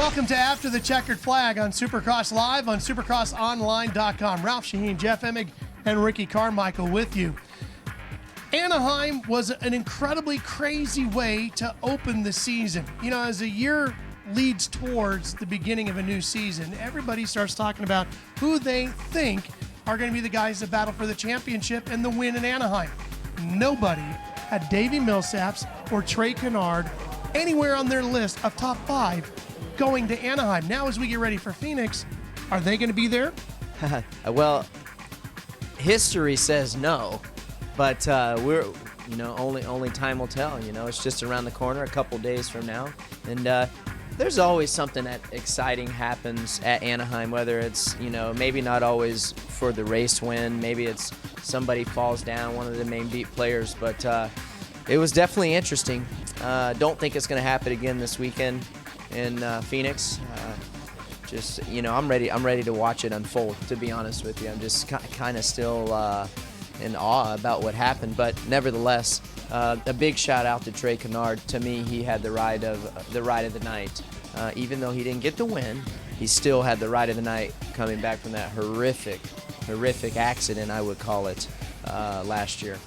Welcome to After the Checkered Flag on Supercross Live on supercrossonline.com. Ralph Sheheen, Jeff Emig, and Ricky Carmichael with you. Anaheim was an incredibly crazy way to open the season. You know, as the year leads towards the beginning of a new season, everybody starts talking about who they think are going to be the guys that battle for the championship and the win in Anaheim. Nobody had Davey Millsaps or Trey Canard anywhere on their list of top 5 going to Anaheim. Now, as we get ready for Phoenix, are they going to be there? Well, history says no, but we're, only time will tell. It's just around the corner, a couple days from now, and there's always something that exciting happens at Anaheim. Whether it's maybe not always for the race win, maybe it's somebody falls down, one of the main beat players, but it was definitely interesting. Don't think it's going to happen again this weekend in Phoenix. I'm ready to watch it unfold, to be honest with you. I'm just kind of still in awe about what happened, but nevertheless, a big shout out to Trey Canard. To me, he had the ride of the night. Even though he didn't get the win, he still had the ride of the night, coming back from that horrific accident, I would call it, last year.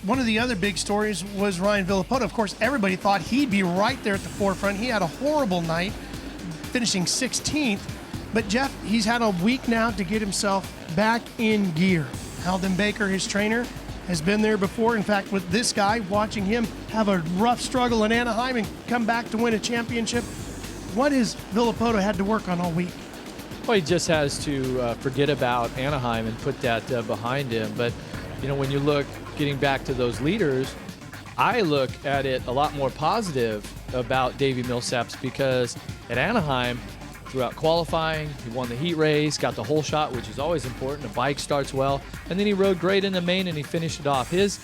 One of the other big stories was Ryan Villopoto. Of course, everybody thought he'd be right there at the forefront. He had a horrible night, finishing 16th. But Jeff, he's had a week now to get himself back in gear. Halden Baker, his trainer, has been there before. In fact, with this guy, watching him have a rough struggle in Anaheim and come back to win a championship, what has Villopoto had to work on all week? Well, he just has to forget about Anaheim and put that behind him. But, when you look, getting back to those leaders, I look at it a lot more positive about Davey Millsaps, because at Anaheim, throughout qualifying, he won the heat race, got the whole shot, which is always important. The bike starts well, and then he rode great in the main and he finished it off. His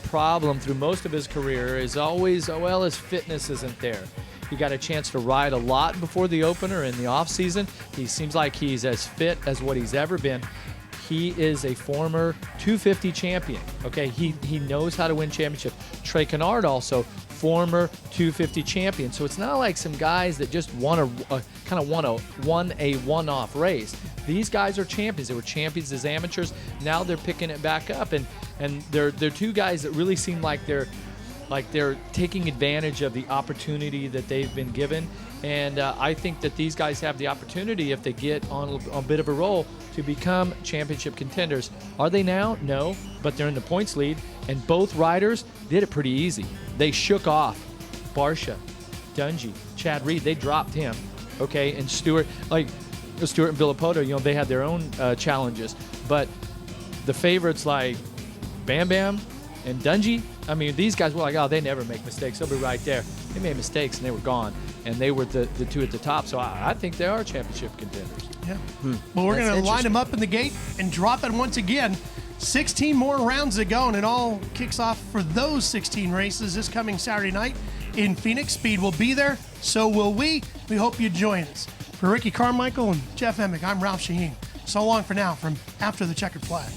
problem through most of his career is always, his fitness isn't there. He got a chance to ride a lot before the opener in the off season. He seems like he's as fit as what he's ever been. He is a former 250 champion. Okay, he knows how to win championships. Trey Canard also former 250 champion. So it's not like some guys that just won a one-off race. These guys are champions. They were champions as amateurs. Now they're picking it back up, and they're two guys that really seem like they're taking advantage of the opportunity that they've been given. And I think that these guys have the opportunity, if they get on a bit of a roll, to become championship contenders. Are they now? No, but they're in the points lead, and both riders did it pretty easy. They shook off Barsha, Dungey, Chad Reed. They dropped him, okay? And Stewart and Villopoto, they had their own challenges. But the favorites like Bam Bam and Dungey, these guys were like, oh, they never make mistakes. They'll be right there. They made mistakes, and they were gone. And they were the two at the top. So I think they are championship contenders. Yeah. Well, we're going to line them up in the gate and drop it once again. 16 more rounds to go, and it all kicks off for those 16 races this coming Saturday night in Phoenix. Speed will be there. So will we. We hope you join us. For Ricky Carmichael and Jeff Emig, I'm Ralph Sheheen. So long for now from After the Checkered Flag.